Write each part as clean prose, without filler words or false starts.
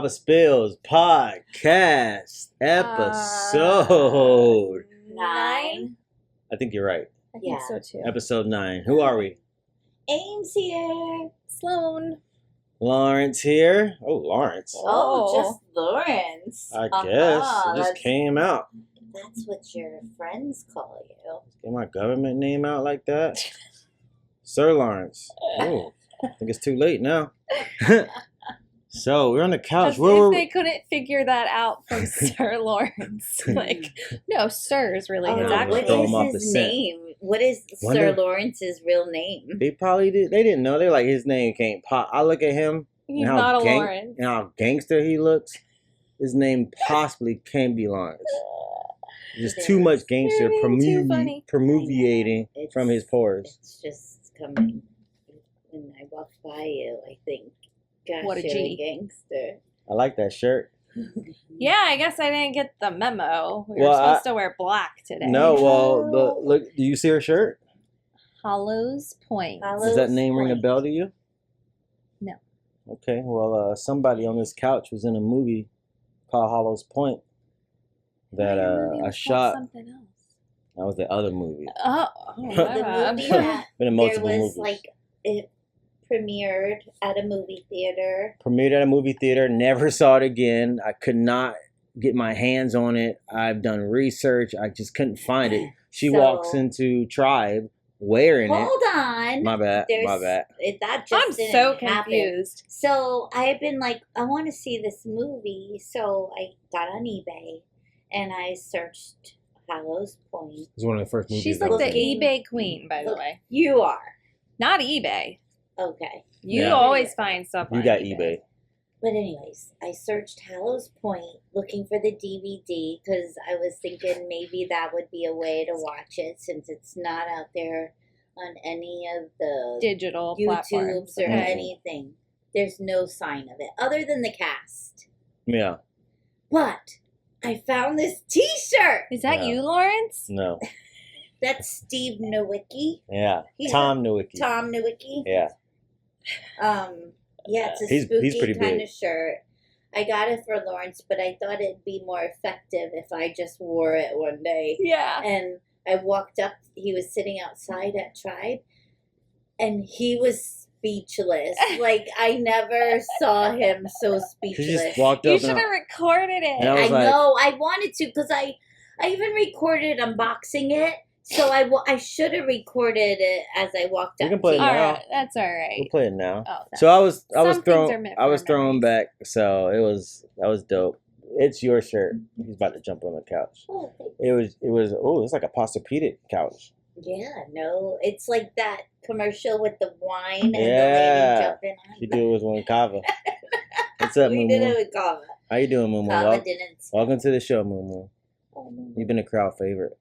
KavaSpills podcast episode 9. I think you're right. I think so too. Episode 9. Who are we? Ames here. Sloan. Lawrence here. Oh, Lawrence. Oh, just Lawrence. I guess it just came out. That's what your friends call you. Get my government name out like that. Sir Lawrence. Oh, I think it's too late now. So we're on the couch. If they couldn't figure that out from Sir Lawrence, no, Sir is really his actual. What is his name? What is Sir Lawrence's real name? They probably did. They didn't know. They're like, his name can't pop. I look at him. He's not a Lawrence. And how gangster he looks. His name possibly can't be Lawrence. There's too much gangster permeating from his pores. It's just coming. When I walk by you, I think, gosh, what a G. Gangster. I like that shirt. Yeah, I guess I didn't get the memo. We were supposed to wear black today. No, well, look, do you see her shirt? Hollows Point. Does that name ring a bell to you? No. Okay, well, somebody on this couch was in a movie called Hollows Point that I shot. Something else. That was the other movie. The movie that Been in multiple there was movies. it premiered at a movie theater. Never saw it again. I could not get my hands on it. I've done research. I just couldn't find it. She walks into Tribe wearing it. Hold on. My bad. That just I'm didn't so happen. confused. So I've been like, I want to see this movie. So I got on eBay and I searched Hollows Point. It's one of the first movies. She's like the eBay queen, by the way. You are. Not eBay. Okay. You always find stuff on You got eBay. But anyways, I searched Hollows Point looking for the DVD because I was thinking maybe that would be a way to watch it since it's not out there on any of the digital YouTubes platforms or anything. There's no sign of it other than the cast. Yeah. But I found this T-shirt. Is that you, Lawrence? No. That's Steve Nowicki. Yeah. Tom Nowicki. Tom Nowicki. Yeah. Yeah, it's a spooky kind of shirt. I got it for Lawrence, but I thought it'd be more effective if I just wore it one day. Yeah. And I walked up, he was sitting outside at Tribe, and he was speechless. Like, I never saw him so speechless. She just walked up. You should have recorded it. I know, I wanted to, because I even recorded unboxing it. So I should have recorded it as I walked up. We can play it now. All right, that's all right. We'll play it now. Oh, so I was thrown back. So that was dope. It's your shirt. He's about to jump on the couch. Oh, it's like a Posturepedic couch. Yeah, no, it's like that commercial with the wine and the lady jumping on. You do it with one Kava. What's up, We Moo? did it with Kava. How you doing, Moo? Kava didn't. Welcome to the show, Moo. Oh, You've been a crowd favorite.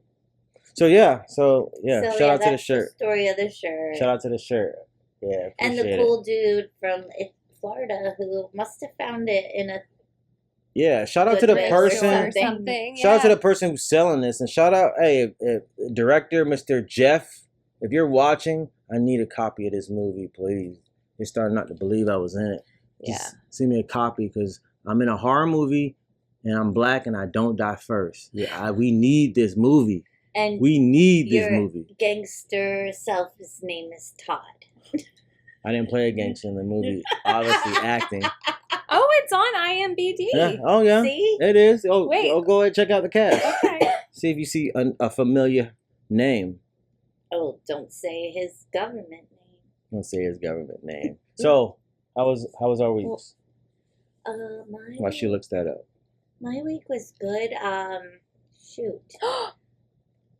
So shout out to the shirt. The story of the shirt. Shout out to the shirt. Yeah, and the cool dude from Florida who must have found it in a. Yeah, shout out to the person. Shout out to the person who's selling this, and shout out, director, Mr. Jeff. If you're watching, I need a copy of this movie, please. You're starting not to believe I was in it. Just send me a copy because I'm in a horror movie, and I'm black, and I don't die first. Yeah, we need this movie. And we need this movie. Gangster self, his name is Todd. I didn't play a gangster in the movie. Obviously acting. Oh, it's on IMDb. Yeah. Oh, yeah. See? It is. Oh, wait. Go ahead and check out the cast. Okay. See if you see a familiar name. Oh, don't say his government name. Don't say his government name. So, how was our weeks? While she looks that up. My week was good. Shoot.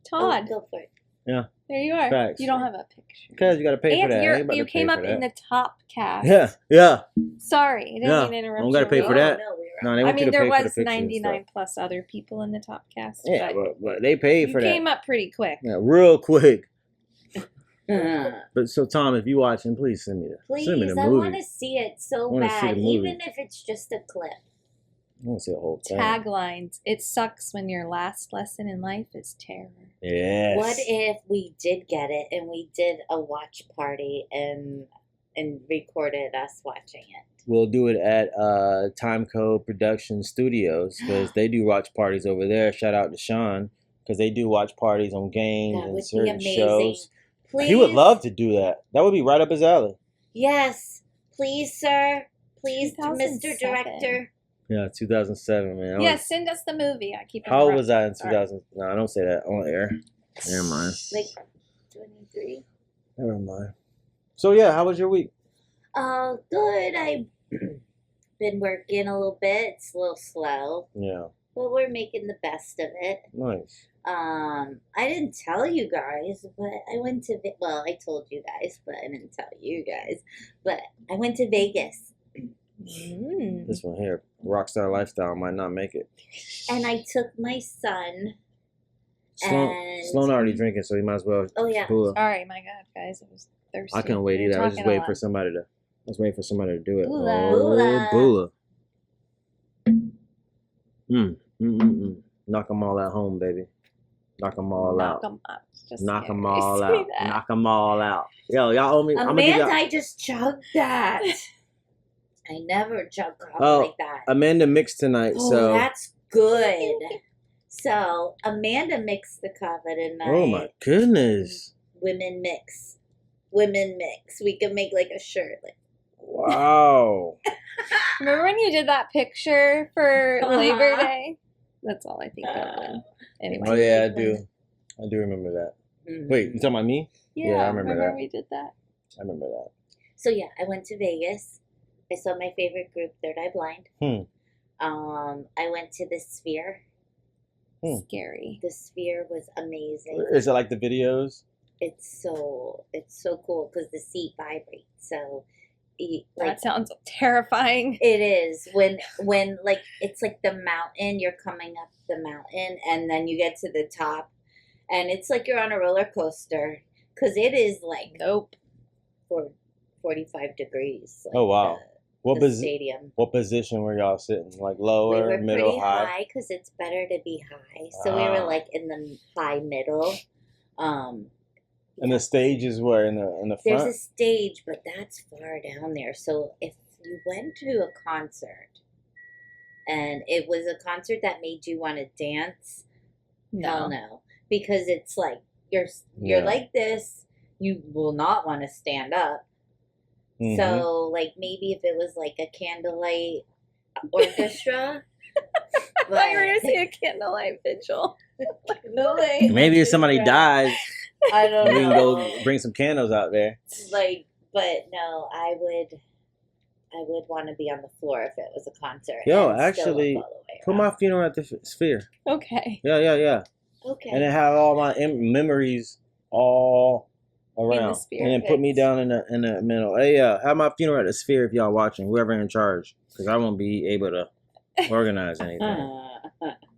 Todd. Go for it. Yeah. There you are. Facts. You don't have a picture. Because you got to pay for that. You came up in the top cast. Yeah. Sorry. I didn't mean to interrupt you. Don't got to pay for that. No, they want you to there pay for was the 99 plus other people in the top cast. Yeah, but they paid for that. You came up pretty quick. Yeah, real quick. But so, Tom, if you're watching, please send me the movie. Please, I want to see it so bad, even if it's just a clip. I want to see the whole thing. Taglines. It sucks when your last lesson in life is terror. Yes. What if we did get it and we did a watch party and recorded us watching it? we'll do it at Timecode Production Studios because they do watch parties over there. Shout out to Sean because they do watch parties on games That and would be certain amazing. shows. Please. He would love to do that. That would be right up his alley. Yes. Please, sir. Please, 2007. Mr. Director. Yeah, 2007, man. Yeah, send us the movie. I keep it How old around. was I in Sorry. 2000? No, I don't say that on air. Never mind. Like 23. Never mind. So yeah, how was your week? Oh, good. I've been working a little bit. It's a little slow, Yeah, but we're making the best of it. nice. I didn't tell you guys, but I went to well, I told you guys, but I didn't tell you guys. But I went to Vegas, This one here, Rockstar Lifestyle, might not make it. and I took my son. Sloan already drinking, so he might as well. Oh yeah. Bula. Sorry, my God, guys, I was thirsty. I couldn't wait We were either. I was just talking a waiting lot. for somebody to. I was waiting for somebody to do it. Bula. Oh, Bula. Knock them all at home, baby. Knock them all out. Knock 'em out. Just Knock them scary. all Say out. that. Knock them all out. Yo, y'all owe me. I'm gonna give Amanda, y'all. I just chugged that. I never chug coffee Oh, like that. Amanda mixed tonight, Oh, so. that's good. So Amanda mixed the kava tonight. Oh my goodness! Women mix. Women mix. We could make like a shirt. Like, Wow. Remember when you did that picture for Labor Uh-huh. Day? That's all I think of. When. Anyway. Oh yeah, I do. I do remember that. mhm. Wait, you talking about me? Yeah, I remember that. we did that. I remember that. So yeah, I went to Vegas. I saw my favorite group, Third Eye Blind. I went to the Sphere. Scary. The Sphere was amazing. Is it like the videos? It's so cool because the seat vibrates. So, like That sounds terrifying. it is when like it's like the mountain. You're coming up the mountain, and then you get to the top, and it's like you're on a roller coaster because it is like Nope. 45 degrees. Like Oh, wow. The stadium. What position were y'all sitting? Like We lower, were middle, pretty high? high because it's better to be high. So we were like in the high middle. And the stage is where in the There's front. a stage, but that's far down there. So if you went to a concert and it was a concert that made you want to dance, hell no, because it's like you're Yeah. like this. You will not want to stand up. Mhm. So like maybe if it was like a candlelight orchestra. I thought you were going to say a candlelight vigil. Maybe if somebody dies, I don't we can know. go bring some candles out there. Like, but no, I would want to be on the floor if it was a concert. Yo, and still actually, look all the way Put around. my funeral at the Sphere. Okay. Yeah. Okay. And then have all my memories all around. Sphere And then put me fits. down in the middle. Hey, have my funeral at the Sphere if y'all watching, whoever in charge. Because I won't be able to organize anything.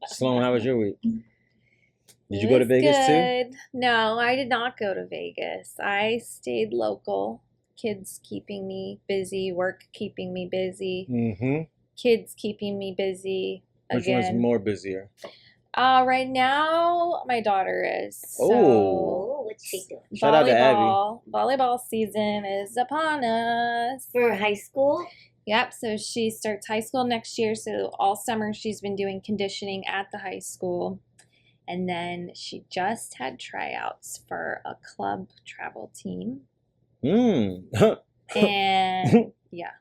Sloan, how was your week? Did you go to Vegas too? Good. No, I did not go to Vegas. I stayed local. Kids keeping me busy, work keeping me busy, Mm-hmm. kids keeping me busy. Which again. one's more busier? Right now, my daughter is. So Oh, what's she doing? Shout out to Abby. volleyball season is upon us. For high school? Yep, so she starts high school next year. So all summer she's been doing conditioning at the high school. And then she just had tryouts for a club travel team. Mm. And yeah.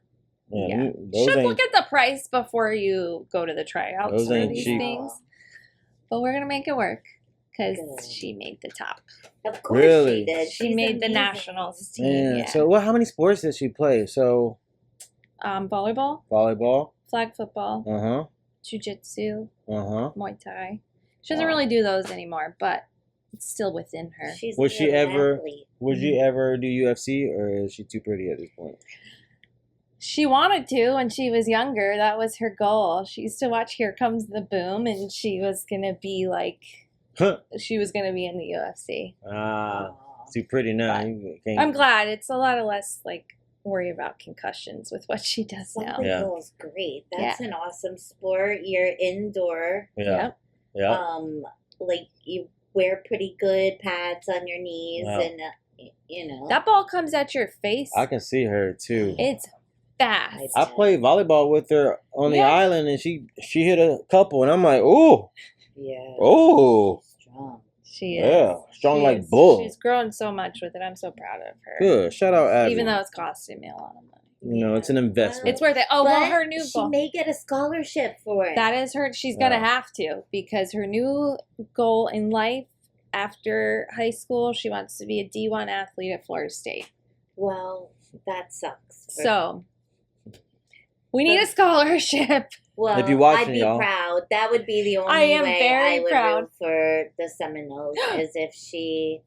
Those Should ain't, look at the price before you go to the tryouts Those for ain't these cheap. things. But we're going to make it work because Good. she made the top. Of course Really? she did. She She's made the amazing. nationals team. man. Yeah. So how many sports did she play? So Volleyball, volleyball. flag football, Uh-huh. jiu-jitsu, Uh-huh. Muay Thai. She doesn't Wow. really do those anymore, but it's still within her. She's Was a she little ever- athlete. Would you ever do UFC or is she too pretty at this point? She wanted to when she was younger. That was her goal. She used to watch Here Comes the Boom, and she was going to be she was going to be in the UFC. Ah, Aw. too pretty now. But You can't. I'm glad. It's a lot of less worry about concussions with what she does now. Yeah. Volleyball is great. That's an awesome sport. You're indoor. Yeah. Yep. Yeah. Like you wear pretty good pads on your knees, Wow. and you know That ball comes at your face. I can see her too. It's fast. I played volleyball with her on the island, and she hit a couple, and I'm like, ooh, Strong. She is. Yeah, strong like bull. She's grown so much with it. I'm so proud of her. Good. Shout out Abby. Even though it's costing me a lot of money. You know, it's an investment. It's worth it. Oh, well, her new she goal. may get a scholarship for it. That is her. She's going to have to, because her new goal in life after high school, she wants to be a D1 athlete at Florida State. Well, that sucks. So, we need a scholarship. Well, if you watching, I'd be y'all. proud. That would be the only I am way very I would proud. root for the Seminoles, is if she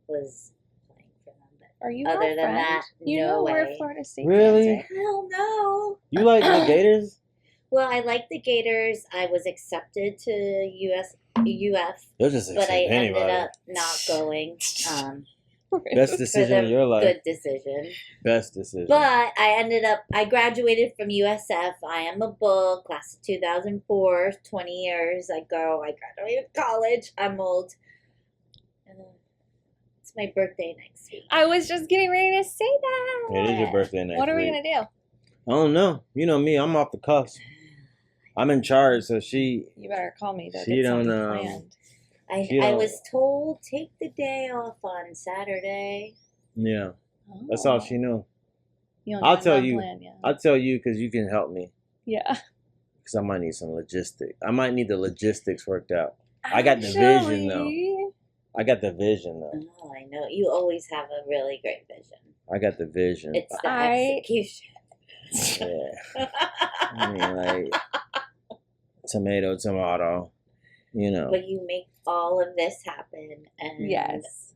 was playing for them. Are you Other our than friend? that, You no know way. we're Florida State Really? fans, right? Hell no. You like the Gators? Well, I like the Gators. I was accepted to UF, They'll just but I accept ended anybody. up not going. Best decision of your life. Good decision. Best decision. But I graduated from USF. I am a bull, class of 2004, 20 years ago. I graduated college. I'm old. It's my birthday next week. I was just getting ready to say that. It is your birthday next What are we week. going to do? I don't know. You know me. I'm off the cusp. I'm in charge, so she. You better call me, though. She Get something don't, planned. I was told take the day off on Saturday. Yeah, that's all she knows. You don't I'll have tell no you. plan yet. I'll tell you because you can help me. Yeah. Because I might need some logistics. I might need the logistics worked out. I got the vision, though. I got the vision, though. Oh, I know. You always have a really great vision. I got the vision. It's the execution. Yeah. I mean, like, tomato. You know. But you make all of this happen, and Yes.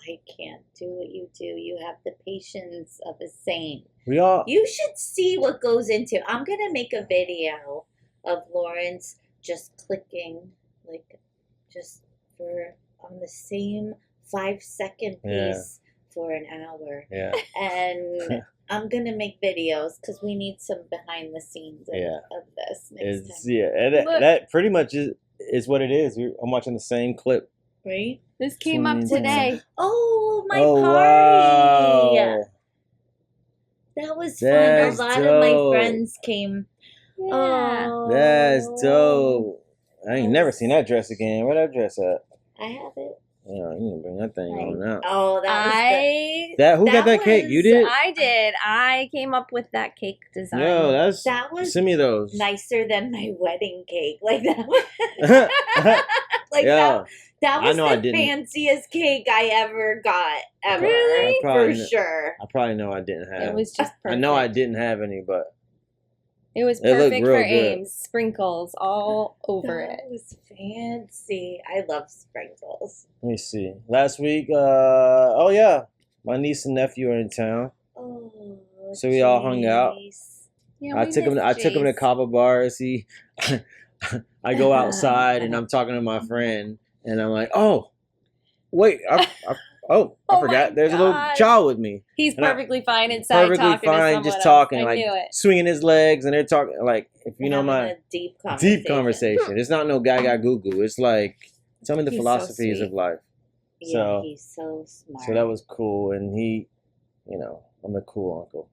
I can't do what you do. You have the patience of a saint. We all. You should see what goes into. I'm gonna make a video of Lawrence just clicking, like, just for on the same 5-second piece for an hour. Yeah. And I'm gonna make videos because we need some behind the scenes of this next time. Yeah, and that pretty much is what it is. I'm watching the same clip. Right? This came up today. Oh, my Oh, party! wow. That was That's fun. A lot of my dope. friends came. Yeah. Oh, That's dope. I ain't never seen that dress again. Where that dress at? I have it. Yeah, you can bring that thing on now. Oh, Who got that cake? You did? I did. I came up with that cake design. Yo, that was send me those. nicer than my wedding cake. Like that was like Yeah. that I was know I the didn't. fanciest cake I ever got. Ever. Really? For sure. I probably know I didn't have. It was just perfect. I know I didn't have any, but It was It looked perfect real for good. Ames. Sprinkles all over That it. was fancy. I love sprinkles. let me see. Last week, my niece and nephew are in town. Oh, So we all hung out. jeez. Yeah, I took him to Kava bars. I go outside and I'm talking to my friend and I'm like, oh, wait, I Oh forgot. my There's a little God. child with me. He's And I- perfectly fine inside Perfectly talking to fine, someone just else. talking, I like knew it. swinging his legs, and they're talking like if you know Having my a deep conversation. deep conversation. It's not no gaga goo goo. It's like tell me the He's so philosophies of sweet. life. Yeah, So- he's so smart. So that was cool, and he, I'm the cool uncle.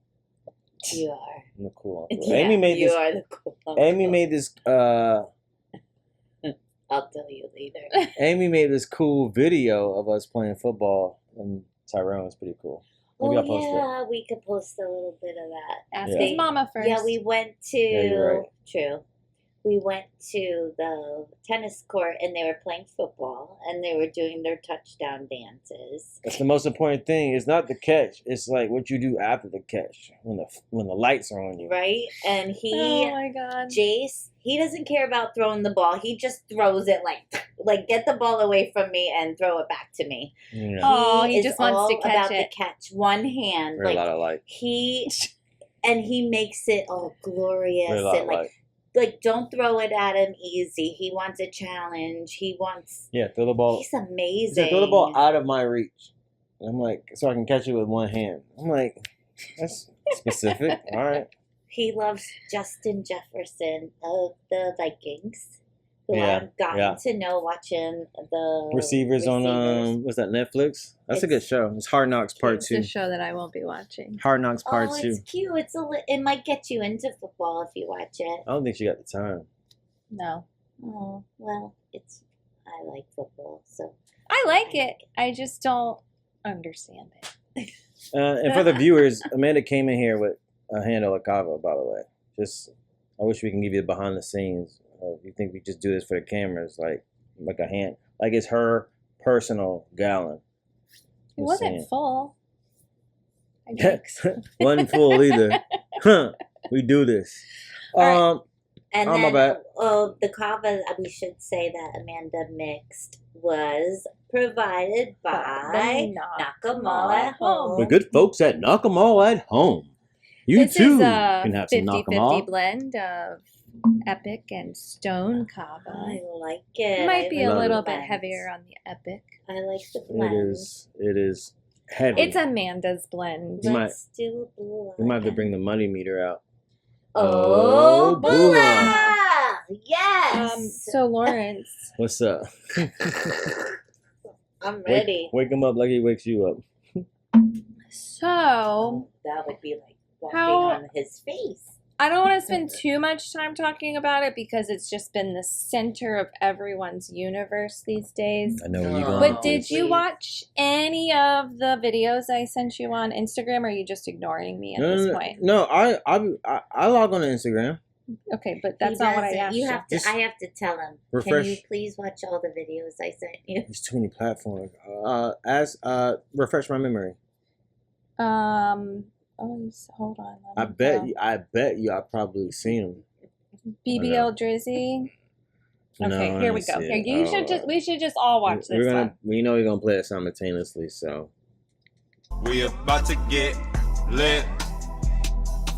You are. I'm the cool uncle. Yeah, Amy made you this. are the cool Amy uncle. made this. I'll tell you later. Amy made this cool video of us playing football, and Tyrone was pretty cool. Maybe I'll post it. Yeah, we could post a little bit of that. Ask Yeah. his mama first. Yeah, we went to you're right. True. We went to the tennis court and they were playing football and they were doing their touchdown dances. That's the most important thing. It's not the catch. It's like what you do after the catch when the lights are on you. Right? And Oh my God. Jace, he doesn't care about throwing the ball. He just throws it like get the ball away from me and throw it back to me. Yeah. Oh, he is just wants to all catch about it. the catch. One hand. Very a lot Like of like. he makes it all glorious Very a lot and of like. like don't throw it at him easy. He wants a challenge. He wants Yeah, throw the ball. He's He amazing. said, throw the ball out of my reach. And I'm like, so I can catch it with one hand. I'm like, that's specific. All right. He loves Justin Jefferson of the Vikings, who Yeah, I've gotten yeah. to know watching the Receivers on what's that, Netflix? That's a good show. It's Hard Knocks Part It's 2. a show that I won't be watching. Hard Knocks Part 2. it's cute. It might get you into football if you watch it. I don't think she got the time. No. Oh well, I like football, so I like it. I just don't understand it. And for the viewers, Amanda came in here with a handle of Kava, by the way. I wish we can give you the behind the scenes. You think we just do this for the cameras, like a hand, like it's her personal gallon. It wasn't full. I drank some. Wasn't full either. We do this. And my then, bad. the kava, we should say that Amanda mixed was provided by Nakamal at home. The good folks at Nakamal at home. You This too is a can have some 50-50 Nakamal. blend of Epic and Stone Kava. I like it. It might be a love little it. bit heavier on the Epic. I like the blend. It is heavy. It's Amanda's blend. Let's do a Bula. We might have to bring the money meter out. Oh, Bula! Bula! Yes! So Lawrence, What's up? I'm ready. Wake him up like he wakes you up. so That would be like walking How- on his face. I don't want to spend too much time talking about it because it's just been the center of everyone's universe these days. I know where you're going. But with did this. you watch any of the videos I sent you on Instagram, or are you just ignoring me at this point? No, I log on to Instagram. Okay, but that's not what I asked you. I have to tell him. Refresh. Can you please watch all the videos I sent you? There's too many platforms. Refresh my memory. Hold on. I bet you I've probably seen them. BBL Drizzy. Okay, here we go. Here, we should just all watch this one. We know we're gonna play it simultaneously, so we about to get lit.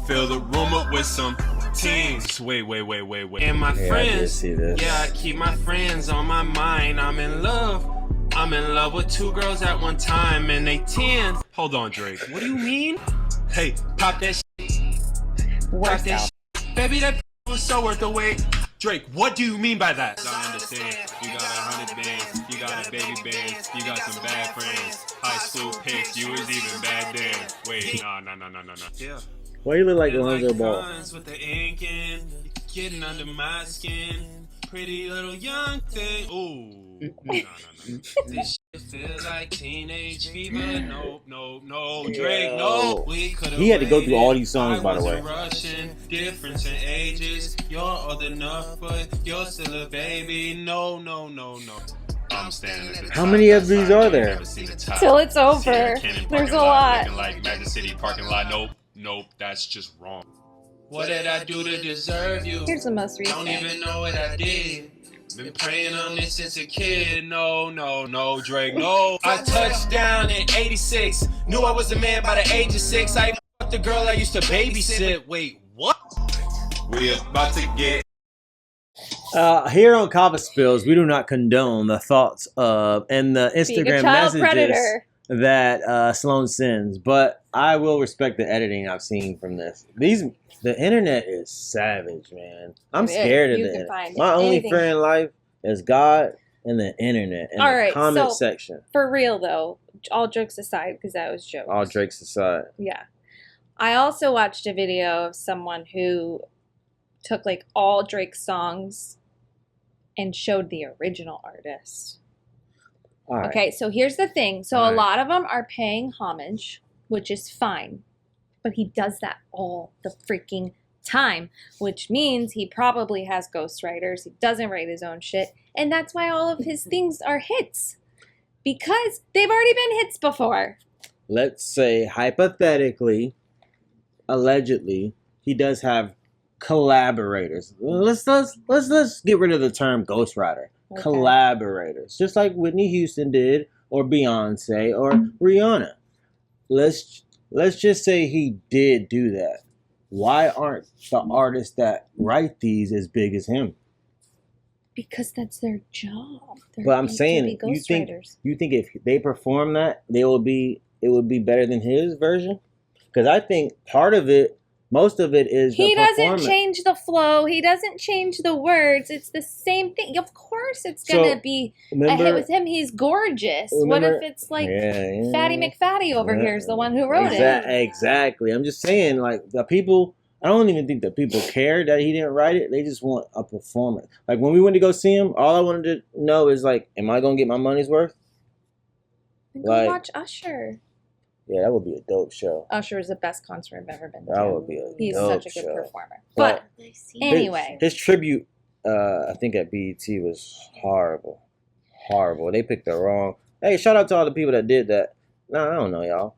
Fill the room up with some teens. Wait. And my friends, I keep my friends on my mind. I'm in love with 2 girls at one time, and they 10. Hold on, Drake. What do you mean? Hey, pop that shit. Pop that shit. Baby, that was so worth the wait. Drake, what do you mean by that? I understand. You got 100 bands. You got a baby band. You got some bad friends. High school pics. You was even bad then. Wait, no. Yeah. why you look like Lonzo Ball? With the ink in, getting under my skin. Pretty little young thing. Ooh. No. This shit feels like teenage fever. No, Drake, no. We could've He had to go through all waited. these songs, by the way. Russian, difference in ages. You're old enough, but you're still a baby. No. I'm standing at the How top. many of these are there? Never seen the top. Till it's over. Sierra Canyon There's parking a lot lot. Looking like Magic City parking lot. Nope, that's just wrong. What did I do to deserve you? Here's the most Don't recent. even know what I did. Been praying on this since a kid. No, Drake, no. I touched down in 86. Knew I was a man by the age of 6. I fucked the girl I used to babysit. Wait, what? We about to get. Here on KavaSpills, we do not condone the thoughts of and the Being a Instagram child messages predator. that Sloan sends, but I will respect the editing I've seen from this. The internet is savage, man. I'm scared of You the can internet. find My only anything. friend in life is God and the internet and All the right, comment so- section. For real though, all jokes aside, because that was jokes. All Drake's aside. Yeah. I also watched a video of someone who took like all Drake's songs and showed the original artist. All right. Okay, so here's the thing. So All a right. lot of them are paying homage, which is fine. But he does that all the freaking time, which means he probably has ghostwriters. He doesn't write his own shit. And that's why all of his things are hits. Because they've already been hits before. Let's say hypothetically, allegedly, he does have collaborators. Let's get rid of the term ghostwriter. Okay. Collaborators, just like Whitney Houston did, or Beyonce, or Rihanna. Let's just say he did do that. Why aren't the artists that write these as big as him? Because that's their job. They're But I'm paid to saying, be you think ghostwriters. if they perform that, it would be better than his version? Because I think part of it Most of it is He the doesn't performance. change the flow. He doesn't change the words. It's the same thing. Of course, it's gonna be a hit with him. He's gorgeous. What if it's like Fatty McFatty over here is the one who wrote it? Exactly. I'm just saying, like, the people. I don't even think that people care that he didn't write it. They just want a performance. Like, when we went to go see him, all I wanted to know is, like, am I gonna get my money's worth? Go watch Usher. Yeah, that would be a dope show. Usher is the best concert I've ever been to. That would be a He's dope such a good show. performer. But anyway, his tribute, I think at BET was horrible. Horrible. They picked the wrong. Hey, shout out to all the people that did that. No, I don't know, y'all.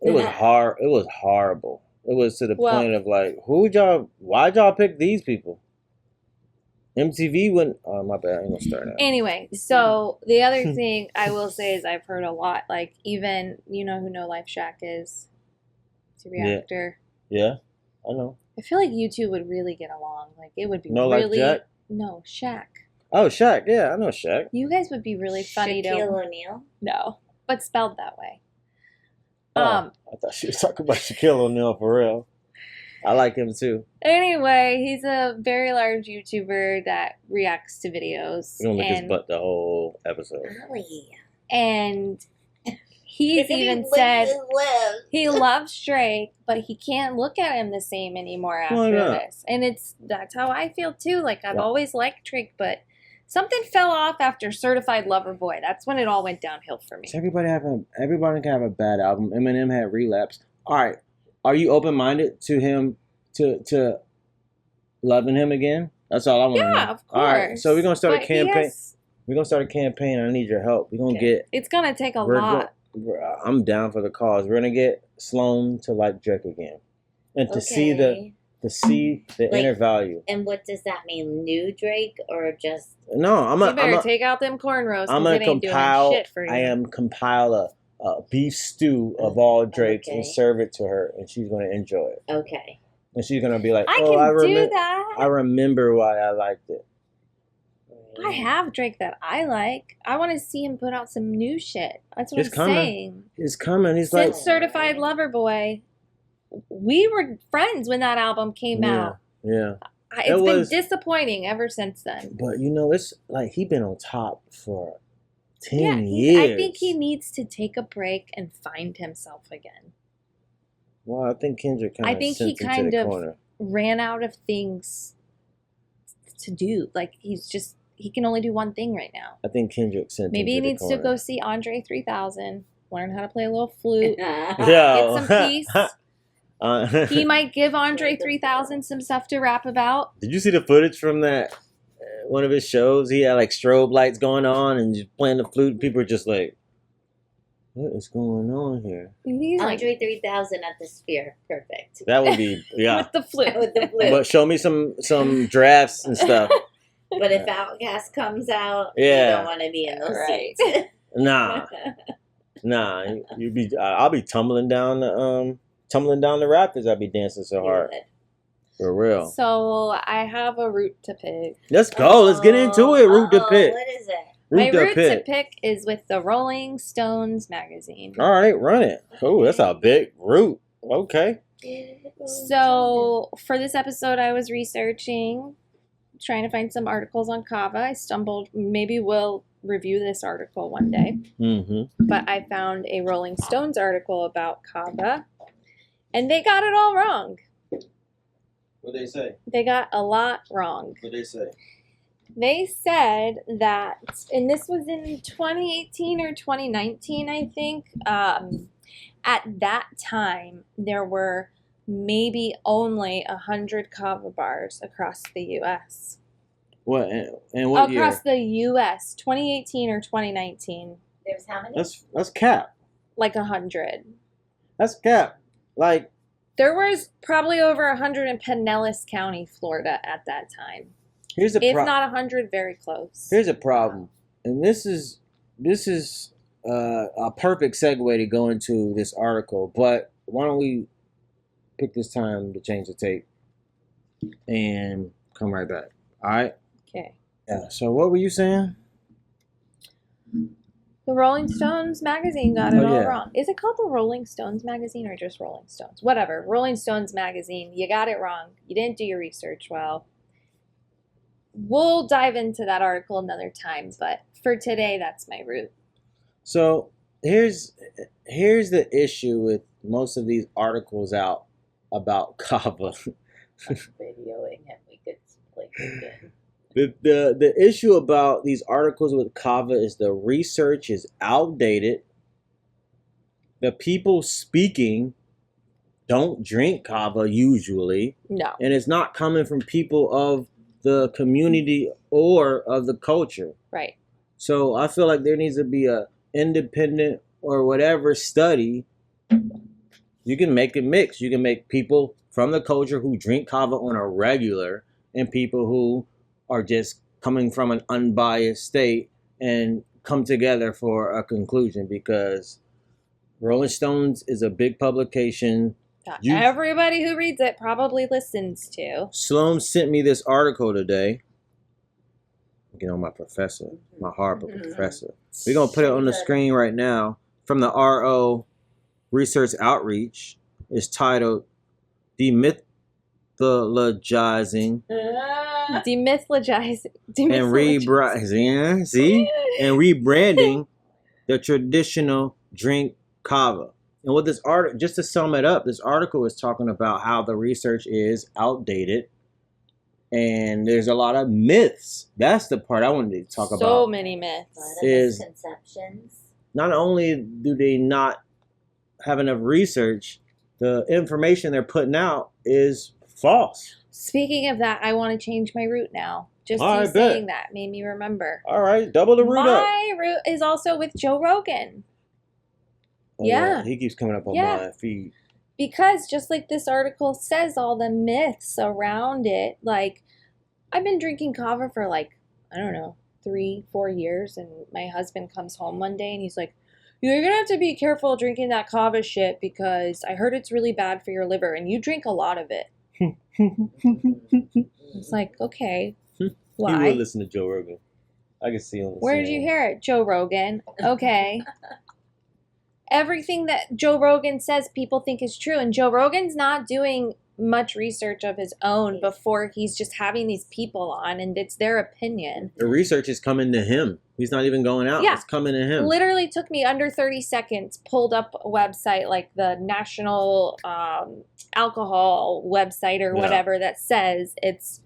It was hard. It was horrible. It was to the point of like, why'd y'all pick these people? MTV wouldn't. Oh, my bad. I ain't gonna start that. Anyway, so the other thing I will say is I've heard a lot, like, even, you know who No Life Shack is? It's a reactor. Yeah, I know. I feel like you two would really get along. Like, it would be No really. Life Jack? No, Shaq. Oh, Shaq. Yeah, I know Shaq. You guys would be really funny to. Shaquille O'Neal? No, but spelled that way. I thought she was talking about Shaquille O'Neal for real. I like him too. Anyway, he's a very large YouTuber that reacts to videos. He's gonna lick his butt the whole episode. Really? And he's even said he loves Drake, but he can't look at him the same anymore after this. And that's how I feel too. Like, I've always liked Drake, but something fell off after Certified Lover Boy. That's when it all went downhill for me. So everybody can have a bad album. Eminem had Relapse. All right, are you open minded to him to loving him again? That's all I want to know. Yeah, of course. All right, so we're gonna start a campaign. We're gonna start a campaign. I need your help. We're gonna get. It's gonna take a lot. I'm down for the cause. We're gonna get Sloan to like Drake again, and to see the inner value. And what does that mean? New Drake or just? No, You better take out them cornrows. I'm gonna compile. Shit for you. I am compile a beef stew of all Drakes and serve it to her, and she's gonna enjoy it. Okay. And she's gonna be like, I do that. I remember why I liked it. I have Drake that I like. I want to see him put out some new shit. That's what It's I'm saying. It's coming. He's Since Certified Lover Boy, we were friends when that album came out. Yeah. It's been disappointing ever since then. But it's like he been on top for 10 years. I think he needs to take a break and find himself again. Well, I think Kendrick kind of ran out of things to do. Like, he can only do one thing right now. I think Kendrick sent Maybe he him to needs the to corner. go see Andre 3000, learn how to play a little flute, Yeah. get some peace. He might give Andre 3000 some stuff to rap about. Did you see the footage from that one of his shows? He had like strobe lights going on and just playing the flute. People were just like, "What is going on here?" Andre 3000 at the Sphere, perfect. That would be with the flute. But show me some drafts and stuff. But if Outkast comes out, you don't want to be in those seats. Nah. I'll be tumbling down the rapids. I'll be dancing so hard. For real. So I have a route to pick. Let's go. Let's get into it. Route to pick. What is it? My route to pick is with the Rolling Stones magazine. All right, run it. Oh, that's a big route. Okay. So for this episode, I was researching, trying to find some articles on Kava. I stumbled, maybe we'll review this article one day. Mm-hmm. But I found a Rolling Stones article about Kava, and they got it all wrong. What'd they say? They got a lot wrong. What'd they say? They said that, and this was in 2018 or 2019, I think, at that time, there were maybe only 100 Kava bars across the U.S. What? And what year? Across the U.S., 2018 or 2019. There's how many? That's cap. Like 100. That's cap. Like, there was probably over 100 in Pinellas County, Florida at that time. Here's if not 100, very close. Here's a problem, and this is a perfect segue to go into this article. But why don't we pick this time to change the tape and come right back? All right. Okay. Yeah. So what were you saying? The Rolling Stones magazine got it all wrong. Is it called the Rolling Stones magazine or just Rolling Stones? Whatever. Rolling Stones magazine. You got it wrong. You didn't do your research well. We'll dive into that article another time, but for today, that's my route. So here's the issue with most of these articles out about Kava. I'm videoing it. We could play it again. The issue about these articles with Kava is the research is outdated. The people speaking don't drink Kava usually. No. And it's not coming from people of the community or of the culture. Right. So I feel like there needs to be a independent or whatever study. You can make it mix. You can make people from the culture who drink Kava on a regular and people who are just coming from an unbiased state and come together for a conclusion, because Rolling Stones is a big publication. Everybody who reads it probably listens to. Sloan sent me this article today. You know, my professor, my Harvard professor. We're going to put it on the screen right now from the RO Research Outreach. It's titled Demythologizing. Demythologizing. And rebranding the traditional drink Kava. And what this article, just to sum it up, this article is talking about how the research is outdated and there's a lot of myths. That's the part I wanted to talk about. So many myths. A lot of misconceptions. Not only do they not have enough research, the information they're putting out is false. Speaking of that, I want to change my route now. Just you saying that made me remember. All right, double the route up. My route is also with Joe Rogan. Oh, yeah. He keeps coming up on my feed. Because just like this article says, all the myths around it, like, I've been drinking Kava for like, I don't know, 3-4 years, and my husband comes home one day and he's like, you're gonna have to be careful drinking that Kava shit because I heard it's really bad for your liver and you drink a lot of it. It's like, okay, why? He will listen to Joe Rogan. I can see him. Where did you hear it? Joe Rogan. Okay. Everything that Joe Rogan says, people think is true. And Joe Rogan's not doing much research of his own before he's just having these people on, and it's their opinion. The research is coming to him. He's not even going out. Yeah. It's coming to him. Literally took me under 30 seconds, pulled up a website like the National Alcohol website or whatever that says it's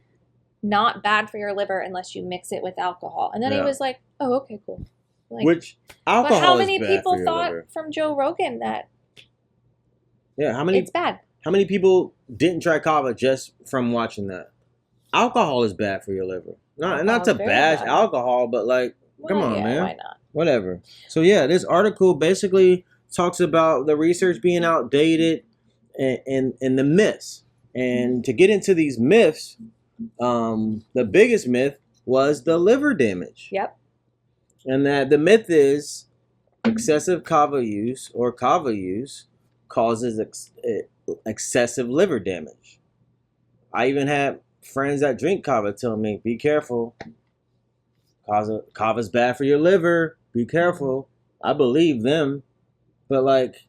not bad for your liver unless you mix it with alcohol. And then he was like, oh, okay, cool. Like, which alcohol but how many is bad people for your thought liver? From Joe Rogan that it's bad? How many people didn't try Kava just from watching that? Alcohol is bad for your liver. Not to bash alcohol, but like, come on, man. Why not? Whatever. So yeah, this article basically talks about the research being outdated and the myths. And to get into these myths, the biggest myth was the liver damage. Yep. And that the myth is excessive Kava use or Kava use causes excessive liver damage. I even had friends that drink Kava tell me, be careful. Kava's bad for your liver. Be careful. I believe them. But like,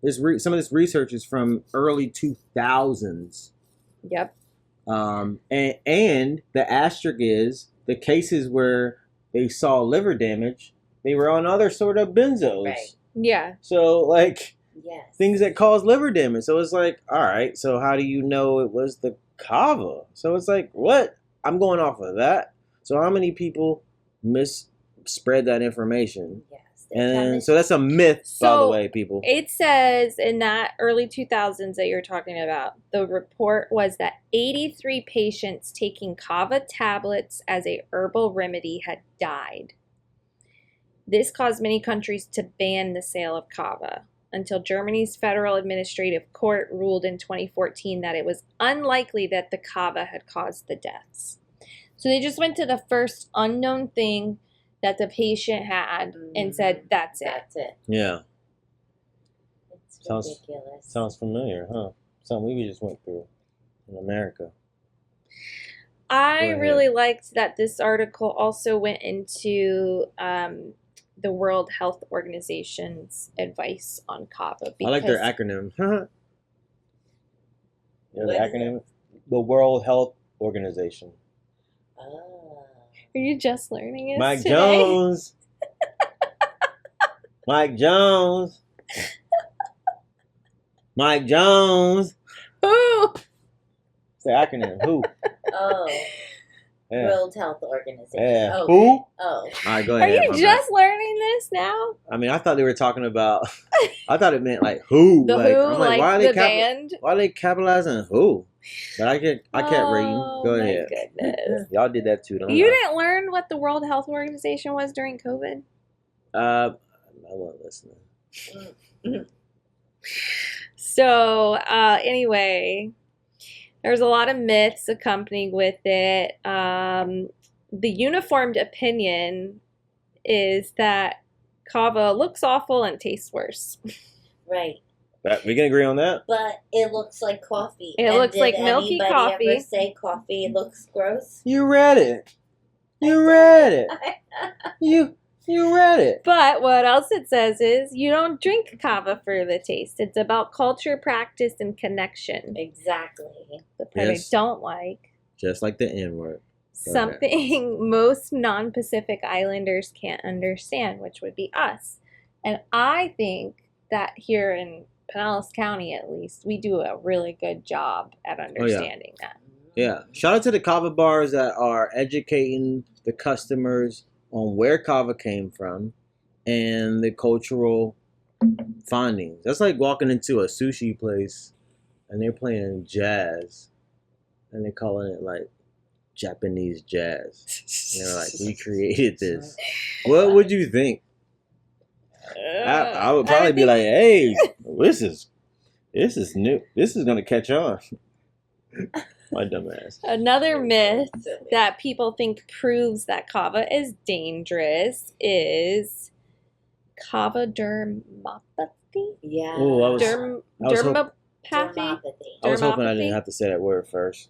some of this research is from early 2000s. Yep. And the asterisk is the cases where they saw liver damage, they were on other sort of benzos. Right. Yeah. So like things that cause liver damage. So it's like, all right, so how do you know it was the Kava? So it's like, what? I'm going off of that. So how many people spread that information? Yes. And so that's a myth, by the way, people. It says in that early 2000s that you're talking about, the report was that 83 patients taking Kava tablets as a herbal remedy had died. This caused many countries to ban the sale of Kava until Germany's Federal Administrative Court ruled in 2014 that it was unlikely that the Kava had caused the deaths. So they just went to the first unknown thing that the patient had and said, that's it. That's it. Yeah. It's ridiculous. Sounds familiar, huh? Something we just went through in America. I really liked that this article also went into the World Health Organization's advice on kava. I like their acronym. The acronym, the World Health Organization. Oh. Are you just learning it? Mike today? Jones. Mike Jones. Mike Jones. Who? It's the acronym. Who? Oh. Yeah. World Health Organization. Yeah. Oh. Who? Oh. All right, go Are ahead. you just learning this now? I mean, I thought they were talking about. I thought it meant like who. The like, Who, I'm like why are the they band? Why are they capitalizing who? But I kept reading. Go ahead. Oh my goodness. Y'all did that too, don't You I? didn't learn what the World Health Organization was during COVID? I wasn't listening. So, anyway, there's a lot of myths accompanying with it. The uniformed opinion is that kava looks awful and tastes worse. Right. We can agree on that. But it looks like coffee. It looks like milky coffee. coffee. Ever say coffee looks gross? You read it. You read it. You read it. But what else it says is you don't drink kava for the taste. It's about culture, practice, and connection. Exactly. The part Yes. I don't like. Just like the N-word. Something most non-Pacific Islanders can't understand, which would be us. And I think that here in Pinellas County, at least, we do a really good job at understanding that. Yeah. Shout out to the kava bars that are educating the customers on where kava came from and the cultural findings. That's like walking into a sushi place and they're playing jazz and they're calling it like Japanese jazz. You know, like, we created this. What would you think? I would probably be like, hey, this is new. This is gonna catch on. My dumb ass. Another myth that people think proves that kava is dangerous is kava dermopathy. Yeah. Ooh, I was Dermopathy. I was hoping I didn't have to say that word first.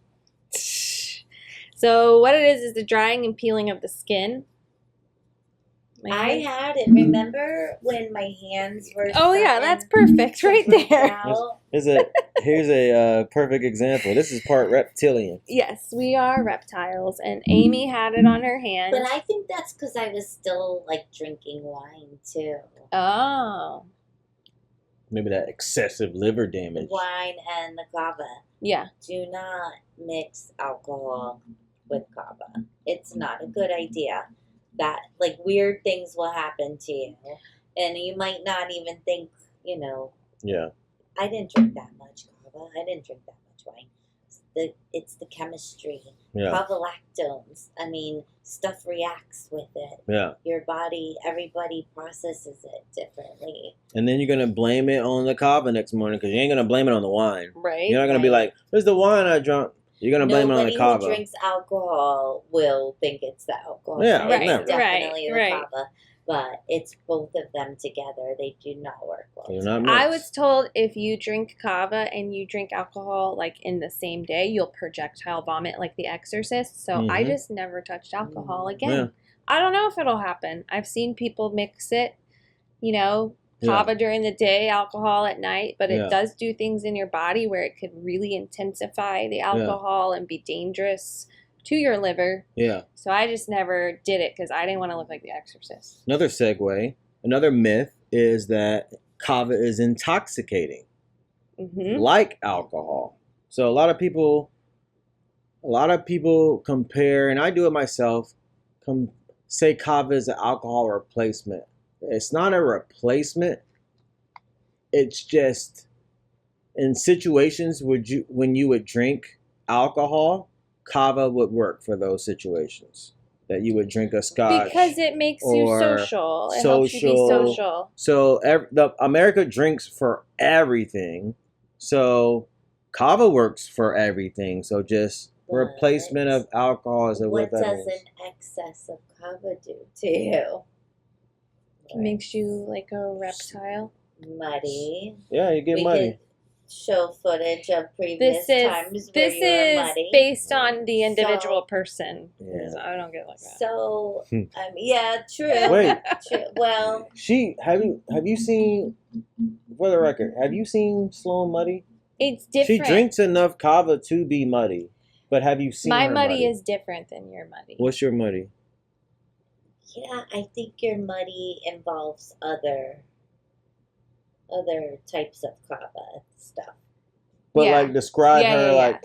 So what it is the drying and peeling of the skin. I had it. Remember when my hands were? Oh yeah, that's perfect right there. Here's a perfect example. This is part reptilian. Yes, we are reptiles, and Amy had it on her hand. But I think that's because I was still like drinking wine too. Oh. Maybe that excessive liver damage. Wine and the kava. Yeah. Do not mix alcohol with kava. It's not a good idea. That like weird things will happen to you, and you might not even think. Yeah. I didn't drink that much kava. I didn't drink that much wine. It's the chemistry. Yeah. Kava lactones. I mean, stuff reacts with it. Yeah. Your body, everybody processes it differently. And then you're gonna blame it on the kava next morning because you ain't gonna blame it on the wine. Right. You're not gonna be like, "It's the wine I drunk." You're gonna blame it on the Nobody kava. who drinks alcohol will think it's the alcohol. Yeah, It's never. definitely the Right. kava. But it's both of them together. They do not work well. They're not I mixed. was told if you drink kava and you drink alcohol like in the same day, you'll projectile vomit like The Exorcist. So I Mhm. just never touched alcohol again. Yeah. I don't know if it'll happen. I've seen people mix it, Yeah. kava during the day, alcohol at night, but Yeah. it does do things in your body where it could really intensify the alcohol and be dangerous to your liver. Yeah. So I just never did it because I didn't want to look like The Exorcist. Another segue, another myth is that kava is intoxicating, Mm-hmm. like alcohol. So a lot of people compare, and I do it myself, say kava is an alcohol replacement. It's not a replacement. It's just in situations when you would drink alcohol, kava would work for those situations. That you would drink a scotch Because it makes you or social. It helps you be social. So America drinks for everything. So kava works for everything. So just replacement of alcohol is What what that does means. an excess of kava do to you? It makes you like a reptile. Muddy. Yeah, you get muddy. show footage of previous times where you were muddy. Based on the individual person. Yeah. So I don't get like that. So, yeah, true. Wait. True. Well, have you seen, for the record, have you seen Slow and Muddy? It's different. She drinks enough kava to be muddy, but have you seen my her muddy is different than your muddy. What's your muddy? yeah, I think your muddy involves other types of kava stuff. But Yeah. like describe Yeah, her yeah, like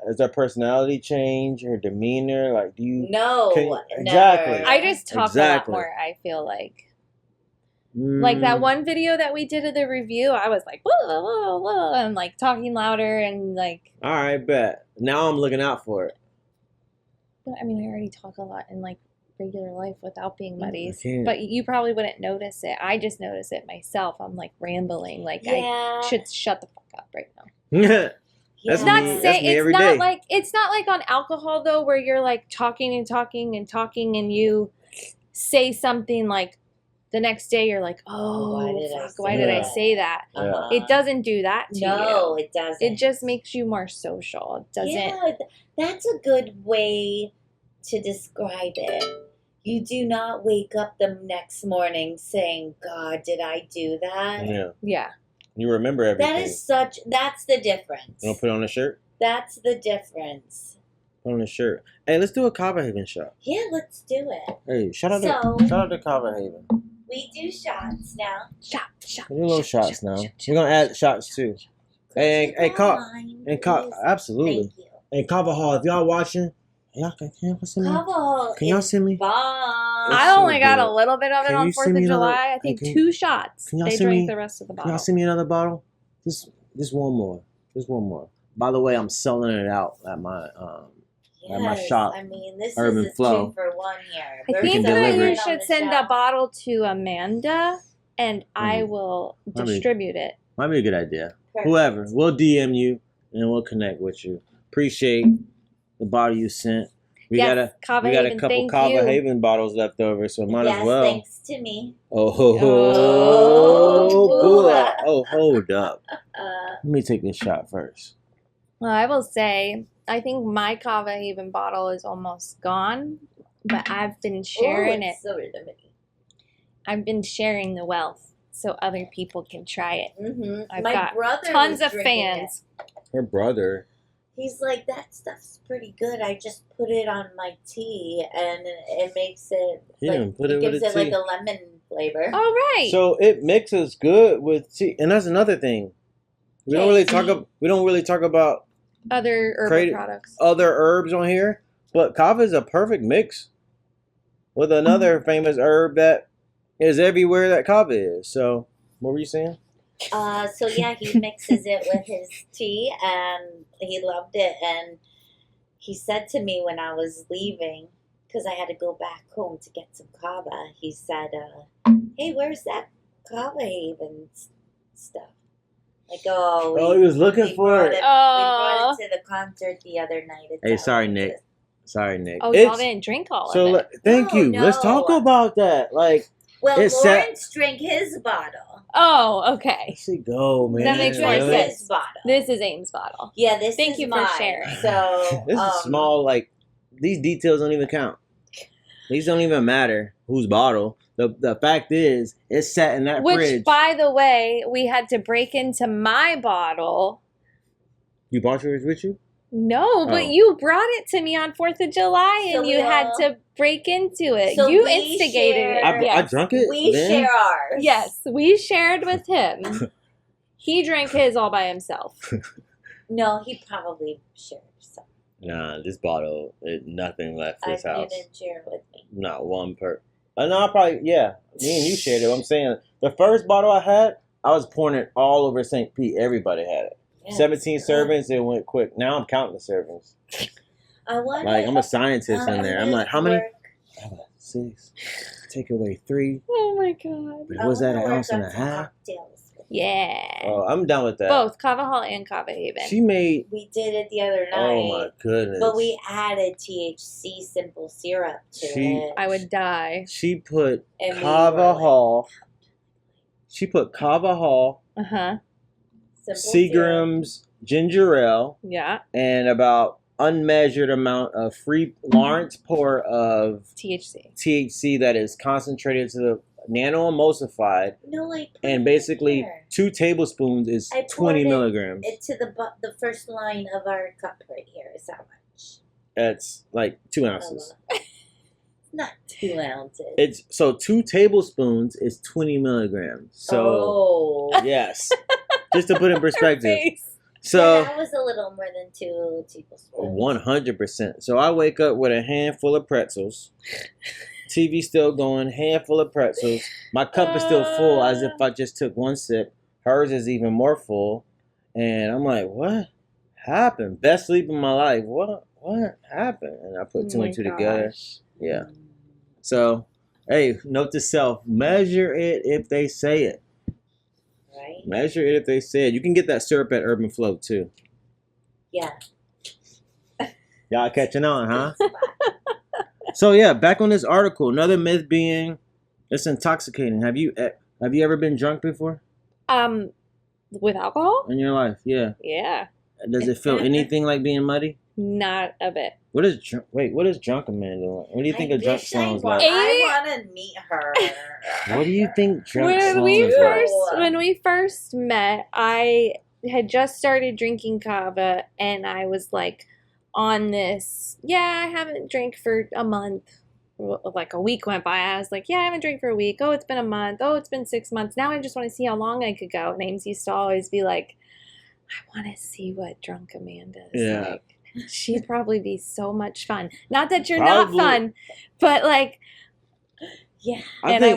is her personality change, her demeanor, like do you No, exactly. never. I just talk Exactly. a lot more, I feel like. Like that one video that we did of the review, I was like, whoa, whoa, whoa, and like talking louder and like. All right, bet. Now I'm looking out for it. But I mean, I already talk a lot in like regular life without being muddy. can't. But you probably wouldn't notice it. I just notice it myself. I'm like rambling. Like Yeah. I should shut the fuck up right now. That's It's me- not that's saying me it's every not day. like it's not like on alcohol though, where you're like talking and talking and talking, and you say something like the next day you're like, oh, why did I say that? Yeah. It doesn't do that to you. No, it doesn't. It just makes you more social. It doesn't. Yeah, that's a good way to describe it. You do not wake up the next morning saying, God, did I do that? Yeah. Yeah. You remember everything. That's the difference. You want to put on a shirt? That's the difference. Put on a shirt. Hey, let's do a KavaHaven shot. Yeah, let's do it. Hey, shout out to KavaHaven. We do shots now. Shot. We do little shots now. We're gonna add shots too. Hey, absolutely. Thank you. Hey, Kava Hall, if y'all watching, y'all can y'all send me? Kava Can y'all send me? bomb. I so only got good. a little bit of it Can on you 4th send of me another- July. I think can- 2 shots. can y'all They send drank me- the rest of the Can y'all bottle. send me another bottle? Just one more. Just one more. By the way, I'm selling it out at my at my shop. I mean, this Herban is a Flow. 2-for-1 here. I We're think can that deliver you it. should send a bottle to Amanda, and I will I mean- distribute it. Might be a good idea. Perfect. Whoever, we'll DM you and we'll connect with you. Appreciate the bottle you sent. We got a KavaHaven, couple thank you. KavaHaven bottles left over, so might Yes, as well. thanks to me. Bula. Oh, hold up. Let me take this shot first. Well, I will say, I think my KavaHaven bottle is almost gone, but I've been sharing it. So rhythmic. I've been sharing the wealth so other people can try it. Mm-hmm. I've My got brother tons was of drinking fans. Her brother. He's like, that stuff's pretty good. I just put it on my tea, and it makes it He like didn't put it gives with it the like tea. a lemon flavor. All right. So it mixes good with tea, and that's another thing. We don't really talk about Other herbal creative- products. other herbs on here, but kava is a perfect mix with another famous herb that is everywhere that kava is. So, what were you saying? So yeah, he mixes it with his tea, and he loved it. And he said to me when I was leaving, because I had to go back home to get some kava, he said, "Hey, where's that KavaHaven stuff?" Like, He was looking for it. We brought it to the concert the other night. It's Hey, out. sorry, Nick. Sorry, Nick. Oh, y'all didn't drink all So of it. thank No, you. Let's talk no. about that. Like, Well, It's Lawrence drank his bottle. Oh, okay. let it go, man. That makes more Drank sense. his bottle. This is Ames' bottle. Yeah, this Thank is you for mine. sharing. So This is small. Like, these details don't even count. These don't even matter. Whose bottle? The fact is, it's sat in that Which, fridge. by the way, we had to break into my bottle. You brought yours with you? No, but Oh. you brought it to me on 4th of July, So and we you had all- to break into it. So You we instigated shared- it. I Yes. drunk it. We then? share ours. Yes, we shared with him. He drank his all by himself. No, he probably shared some. Nah, this bottle, nothing left I this house. didn't share with me. Not one per. No, I probably, yeah. Me and you shared it. I'm saying the first bottle I had, I was pouring it all over St. Pete. Everybody had it. Yeah, 17 it's good. servings, it went quick. Now I'm counting the servings. I wonder. Like, I'm a scientist in there. I'm like, how many? work- I have 6. Take away 3. Oh my god. But was that an I wanna ounce work and a on some half? cocktails. Yeah. Oh, I'm down with that. Both KavaHall and KavaHaven. She made, We did it the other night. oh my goodness. But we added THC simple syrup to it. I would die. She put And we Kava were like- Hall. She put Kava Hall, Uh-huh. Seagram's ginger ale. Yeah. And about unmeasured amount of free Lawrence pour of THC that is concentrated to the nano-emulsified. No, like, and basically 2 tablespoons is 20 milligrams. It to the first line of our cup right here is how much? That's like 2 ounces. Not 2 ounces. It's so 2 tablespoons is 20 milligrams. So yes, just to put in perspective. So that was a little more than 2 tablespoons. 100%. So I wake up with a handful of pretzels. TV still going, handful of pretzels. My cup is still full as if I just took 1 sip. Hers is even more full. And I'm like, what happened? Best sleep of my life. What happened? And I put 2 and 2 together. Yeah. So, hey, note to self, measure it if they say it. Right. Measure it if they say it. You can get that syrup at Herban Flow too. Yeah. Y'all catching on, huh? So yeah, back on this article. Another myth being, it's intoxicating. Have you ever been drunk before? With alcohol? In your life, yeah. Yeah. Does it feel anything like being muddy? Not a bit. What is drunken man doing? What do you think a drunk sounds like? I want to meet her. What do you think drunk sounds like? When we first met, I had just started drinking Kava, and I was like on this, I haven't drank for a month. Like a week went by. I was like, I haven't drank for a week. Oh, it's been a month. Oh, it's been 6 months. Now I just want to see how long I could go. And Ames used to always be like, I want to see what drunk Amanda's like. She'd probably be so much fun. Not that you're not fun, but like, I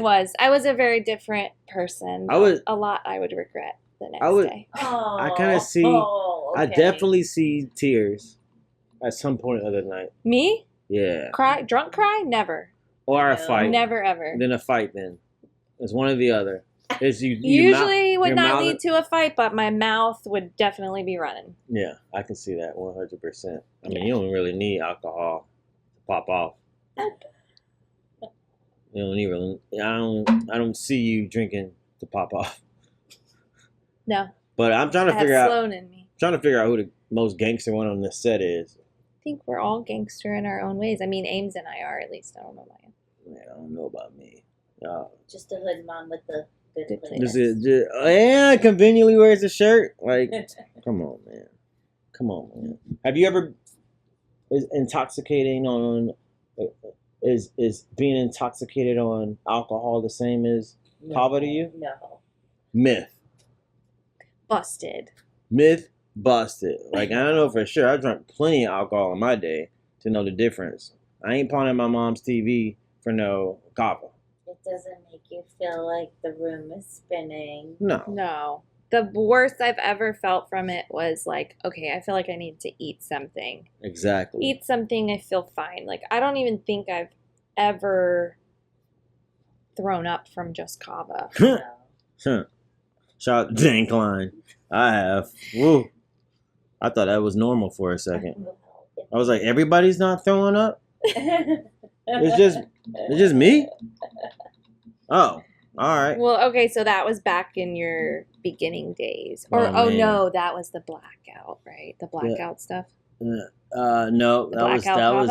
was a very different person. A lot I would regret the next day. I kind of see, I definitely see tears at some point of the night. Me? Yeah. Drunk cry? Never. Or a fight. Never ever. Then a fight then. It's one or the other. Usually would not lead to a fight, but my mouth would definitely be running. Yeah, I can see that 100%. I mean, you don't really need alcohol to pop off. You don't need I don't see you drinking to pop off. No. But I'm trying to figure out Sloan in me. Trying to figure out who the most gangster one on this set is. I think we're all gangster in our own ways. I mean, Ames and I are, at least. I don't know about you. Man, I don't know about me. Just a hood mom with the good playlist. Conveniently wears a shirt. Like, come on, man. Have you ever is being intoxicated on alcohol the same as Kava to you? No. Myth. Busted. Myth busted. Like, I don't know for sure. I drank plenty of alcohol in my day to know the difference. I ain't pawning my mom's TV for no Kava. It doesn't make you feel like the room is spinning. No. The worst I've ever felt from it was like, okay, I feel like I need to eat something. Exactly. Eat something, I feel fine. Like, I don't even think I've ever thrown up from just Kava. Shout out Dan Klein. I have. Woo. I thought that was normal for a second. I was like, everybody's not throwing up? It's just me? Oh, all right. Well, okay, so that was back in your beginning days. Or no, that was the blackout, right? The blackout stuff. No, that was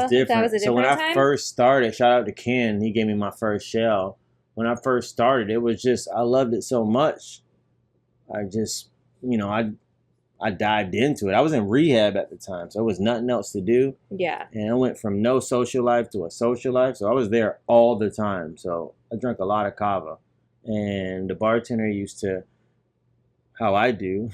different. That was a different so when I time? first started, shout out to Ken, he gave me my first shell. When I first started, it was just I loved it so much. I just, I dived into it. I was in rehab at the time, so there was nothing else to do. Yeah. And I went from no social life to a social life, so I was there all the time. So I drank a lot of Kava. And the bartender used to, how I do,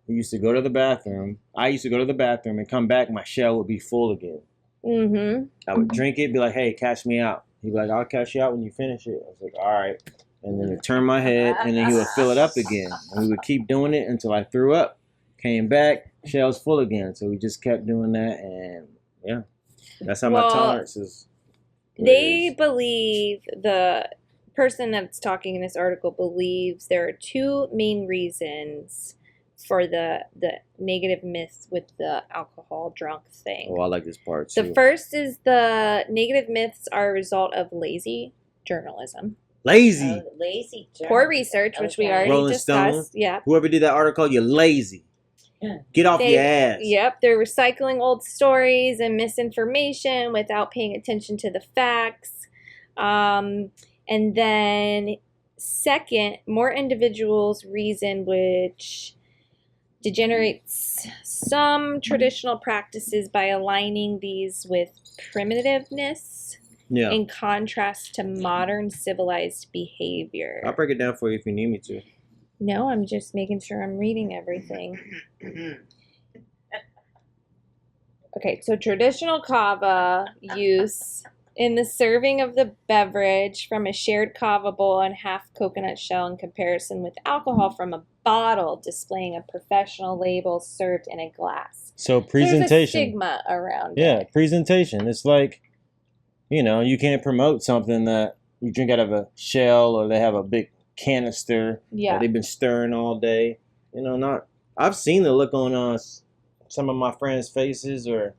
he used to go to the bathroom. I used to go to the bathroom and come back, my shell would be full again. Mm-hmm. I would drink it, be like, hey, cash me out. He'd be like, I'll cash you out when you finish it. I was like, all right. And then he'd turn my head, and then he would fill it up again. And we would keep doing it until I threw up. Came back, shell's full again. So we just kept doing that, and yeah, that's how my tolerance is. They believe, the person that's talking in this article believes there are 2 main reasons for the negative myths with the alcohol drunk thing. Oh, I like this part too. The first is the negative myths are a result of lazy journalism. Lazy. Lazy German. Poor research, which we already Rolling discussed. Stone. Yeah. Whoever did that article, you're lazy. Get off your ass. Yep, they're recycling old stories and misinformation without paying attention to the facts. And then second, more individuals reason, which degenerates some traditional practices by aligning these with primitiveness in contrast to modern civilized behavior. I'll break it down for you if you need me to. No, I'm just making sure I'm reading everything. Okay, so traditional kava use in the serving of the beverage from a shared kava bowl and half coconut shell in comparison with alcohol from a bottle displaying a professional label served in a glass. So presentation. There's a stigma around it. Yeah, presentation. It's like, you know, you can't promote something that you drink out of a shell or they have a big canister that they've been stirring all day. You know, I've seen the look on some of my friends' faces, or,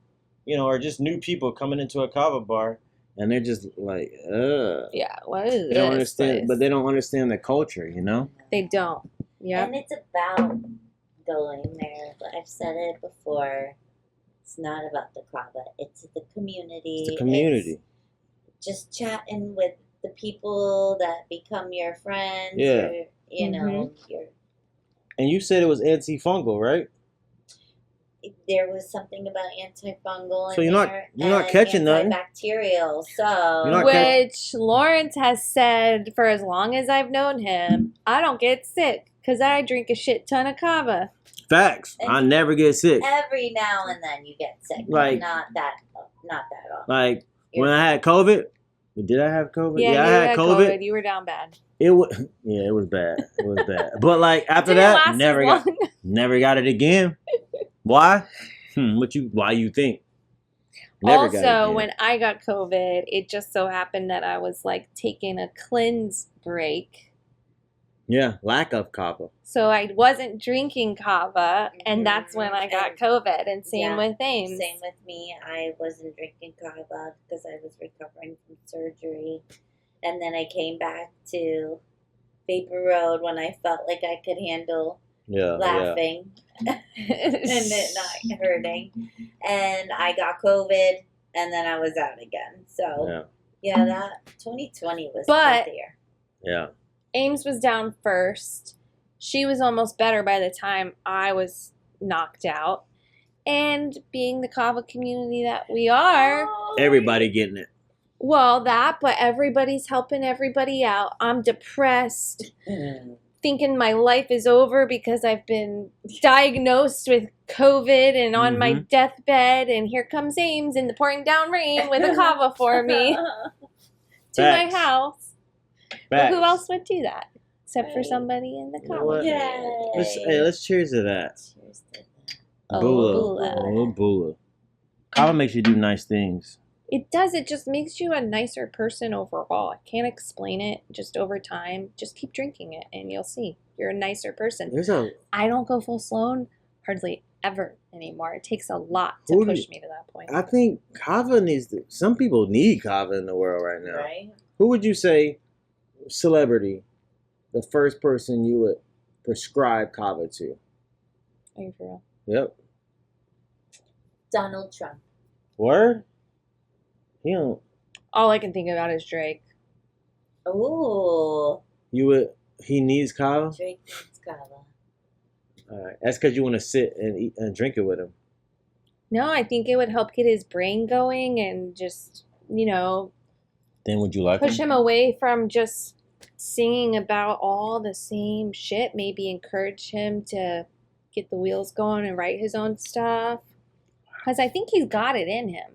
you know, or just new people coming into a kava bar, and they're just like, ugh. Yeah, what is this? They don't understand, place? but they don't understand the culture, you know? They don't. Yeah. And it's about going there. But I've said it before. It's not about the kava. It's the community. It's the community. It's just chatting with the people that become your friends. Yeah. Or, you know, And you said it was antifungal, right? there was something about antifungal. So in you're not catching nothing. Antibacterial. So which Lawrence has said for as long as I've known him, I don't get sick because I drink a shit ton of kava. Facts. And I never get sick. every now and then you get sick. Like not that often. Like when I had COVID. Did I have COVID? Yeah, I had COVID. You were down bad. It was bad. It was bad. But like after that, never got it again. Why? Why you think? Never got it again. When I got COVID, it just so happened that I was like taking a cleanse break. Yeah, lack of kava. So I wasn't drinking kava, and that's when I got COVID. And same with Ames. Same with me. I wasn't drinking kava because I was recovering from surgery. And then I came back to Vapor Road when I felt like I could handle laughing and it not hurting. And I got COVID, and then I was out again. So, that 2020 was a good year. Yeah. Ames was down first. She was almost better by the time I was knocked out. And being the kava community that we are, everybody getting it. Well, but everybody's helping everybody out. I'm depressed, thinking my life is over because I've been diagnosed with COVID and on my deathbed. And here comes Ames in the pouring down rain with a kava for me to my house. But who else would do that except for somebody in the kava community? Let's cheers to that. Cheers to that. Bula. Oh, Bula. Kava makes you do nice things. It does. It just makes you a nicer person overall. I can't explain it. Just over time, just keep drinking it and you'll see. You're a nicer person. I don't go full Sloan hardly ever anymore. It takes a lot to push me to that point. I think kava some people need kava in the world right now. Right? Who would you say, celebrity, the first person you would prescribe kava to? Are you for real? Yep. Donald Trump. Word? He don't. All I can think about is Drake. Ooh. He needs kava? Drake needs kava. All right. That's because you want to sit and eat and drink it with him. No, I think it would help get his brain going and just, Then would you like push him away from just singing about all the same shit. Maybe encourage him to get the wheels going and write his own stuff. Because I think he's got it in him.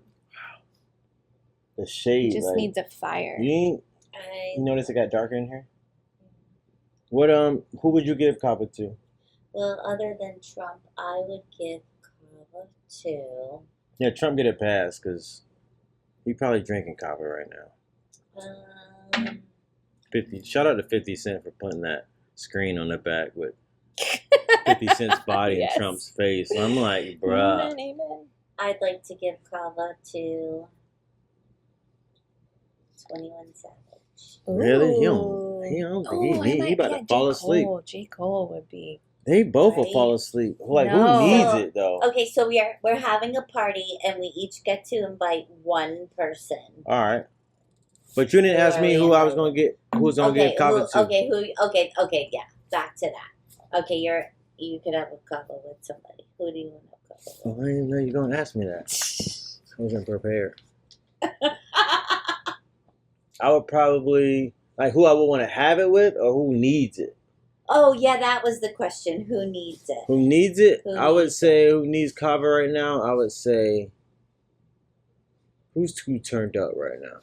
The shade. He just needs a fire. You notice it got darker in here? What who would you give kava to? Well, other than Trump, I would give kava to. Yeah, Trump get it passed because he's probably drinking kava right now. 50. Shout out to 50 Cent for putting that screen on the back with 50 Cent's body in Trump's face. I'm like, bruh. Amen. I'd like to give kava to 21 Savage. Really? He Ooh, about to fall asleep. J. Cole would be. They both will fall asleep. Like, who needs it though? Okay, so we're having a party and we each get to invite one person. All right, but you didn't ask me who I was gonna get. Who's gonna get Kava to? Okay, yeah. Back to that. Okay, you could have a couple with somebody. Who do you want to have a couple with? Oh, I didn't know you were gonna ask me that. I wasn't prepared. I would probably like who I would want to have it with, or who needs it. Oh yeah, that was the question. Who needs it? Who needs it? I would say who needs Kava right now. I would say who's too turned up right now.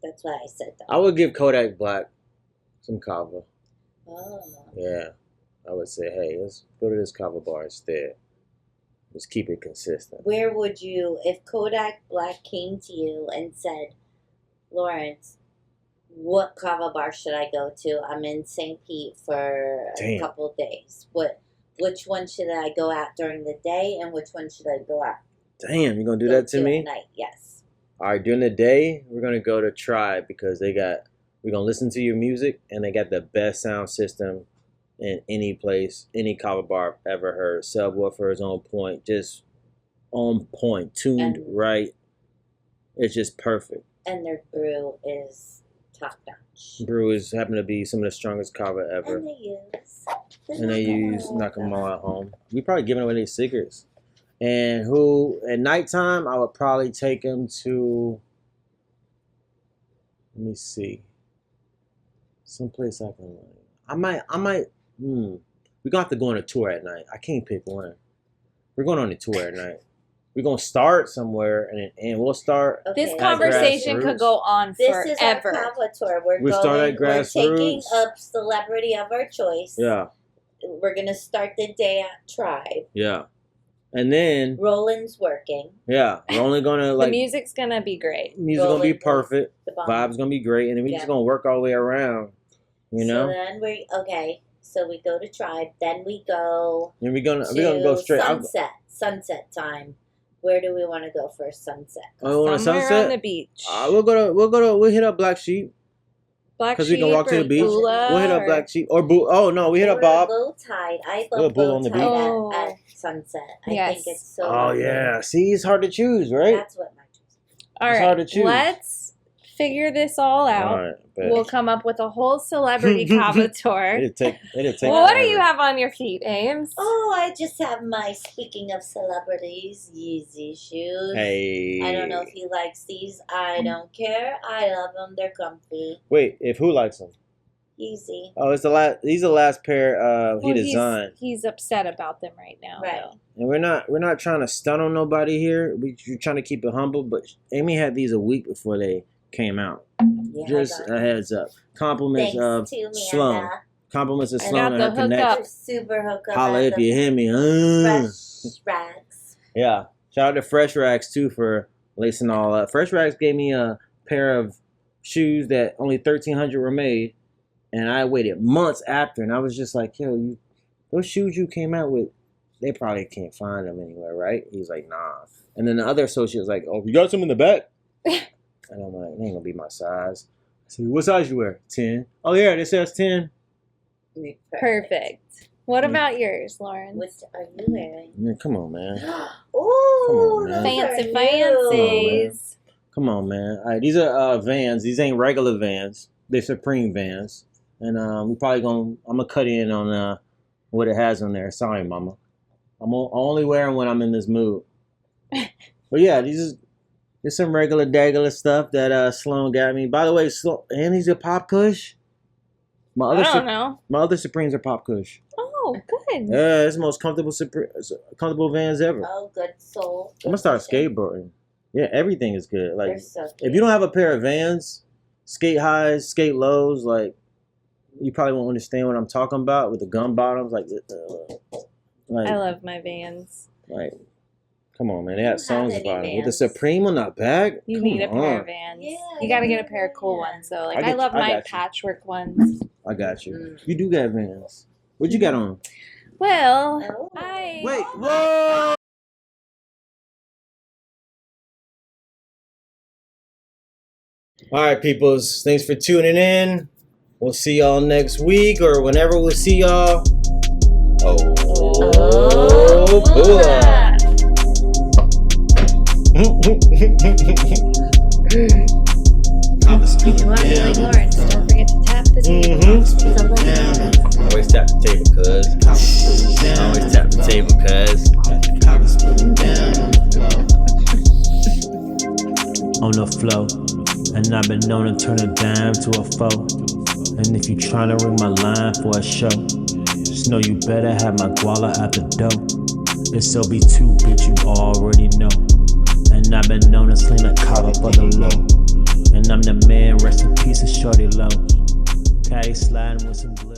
That's why I said that. I would give Kodak Black some Kava. Oh. Yeah, I would say, hey, let's go to this Kava bar instead. Just keep it consistent. Where would you, if Kodak Black came to you and said, Lawrence, what Kava bar should I go to? I'm in St. Pete for a couple days. Which one should I go at during the day, and which one should I go at? Damn, you gonna do that to me? At night, yes. All right, during the day, we're gonna go to Tribe because we're gonna listen to your music, and they got the best sound system in any place, any Kava bar I've ever heard. Subwoofer is on point, just on point, tuned right. It's just perfect. And their brew is top notch. Brew is happen to be some of the strongest Kava ever. And they use Nakamal at home. We probably giving away these secrets. And who at nighttime I would probably take them to. Let me see. Someplace I can. I might. We're gonna have to go on a tour at night. I can't pick one. We're going on a tour at night. We're gonna start somewhere, and we'll start. Okay. This conversation could go on forever. This is our Kava tour. We're taking a celebrity of our choice. Yeah. We're gonna start the day at Tribe. Yeah. And then Roland's working. Yeah, we're only gonna the music's gonna be great. Music's gonna be perfect. The vibe's gonna be great, and then we're just gonna work our way around. You know. So then So we go to Tribe. Then we go. And we're gonna go straight. Sunset time. Where do we want to go for a sunset? Somewhere on the beach. We'll hit up Black Sheep. Because we can walk to the beach. Bula, we'll hit up Black Sheep or Bula. Oh no, we hit up Bob. Bow Tide. I love Bow Tide at sunset. I think it's so. Oh yeah, see, it's hard to choose, right? That's what my choice. All right, hard to choose. Let's figure this all out. All right, we'll come up with a whole celebrity Kava tour. It'll take. Well, what do you have on your feet, Ames? Oh, I just have my, speaking of celebrities, Yeezy shoes. Hey. I don't know if he likes these. I don't care. I love them. They're comfy. Wait, who likes them? Yeezy. Oh, it's the last. These are the last pair he designed. He's upset about them right now. Right. Though. And we're not trying to stun on nobody here. We're trying to keep it humble. But Amy had these a week before they came out. Yeah, just a heads up. Compliments of Sloan. Compliments of Sloan and her connection. Super hookup. Holla if you hear me. Fresh Rags. Yeah. Shout out to Fresh Rags too for lacing all up. Fresh Rags gave me a pair of shoes that only 1,300 were made, and I waited months after, and I was just like, yo, those shoes you came out with, they probably can't find them anywhere, right? He's like, nah. And then the other associate was like, oh, you got some in the back? And I'm like, it ain't gonna be my size. I said, what size you wear? 10. Oh yeah, this says 10. Perfect. What about yours, Lauren? What are you wearing? Man, come on, man. Ooh, fancies. Come on, man. All right, these are Vans. These ain't regular Vans. They're Supreme Vans. And I'm gonna cut in on what it has on there. Sorry, mama. I'm only wearing when I'm in this mood. But yeah, there's some regular stuff that Sloan got me. By the way, and these are Pop Kush. I don't know. My other Supremes are Pop Kush. Oh, good. Yeah, it's the most comfortable Vans ever. Oh, good soul. I'm gonna start skateboarding. Yeah, everything is good. Like, so if you don't have a pair of Vans, skate highs, skate lows, like, you probably won't understand what I'm talking about with the gum bottoms. Like I love my Vans. Like, come on, man. They have songs about it. With the Supreme on the back? You need a pair of Vans. Yeah, you got to get a pair of cool ones, though. Like, I love my patchwork ones. I got you. You do got Vans. What you got on? Well, Wait, whoa! All right, peoples. Thanks for tuning in. We'll see y'all next week or whenever we'll see y'all. Bula. If you want to be like Lawrence, don't forget to tap the table. Always tap the table, cuz. Always tap the table, cuz. On the flow, and I've been known to turn a dime to a foe. And if you tryna ring my line for a show, just know you better have my guala at the door. It's LB2, bitch, you already know. And I've been known to sling a Kava for the low. And I'm the man, rest in peace of Shorty Low. Caddy sliding with some glitter.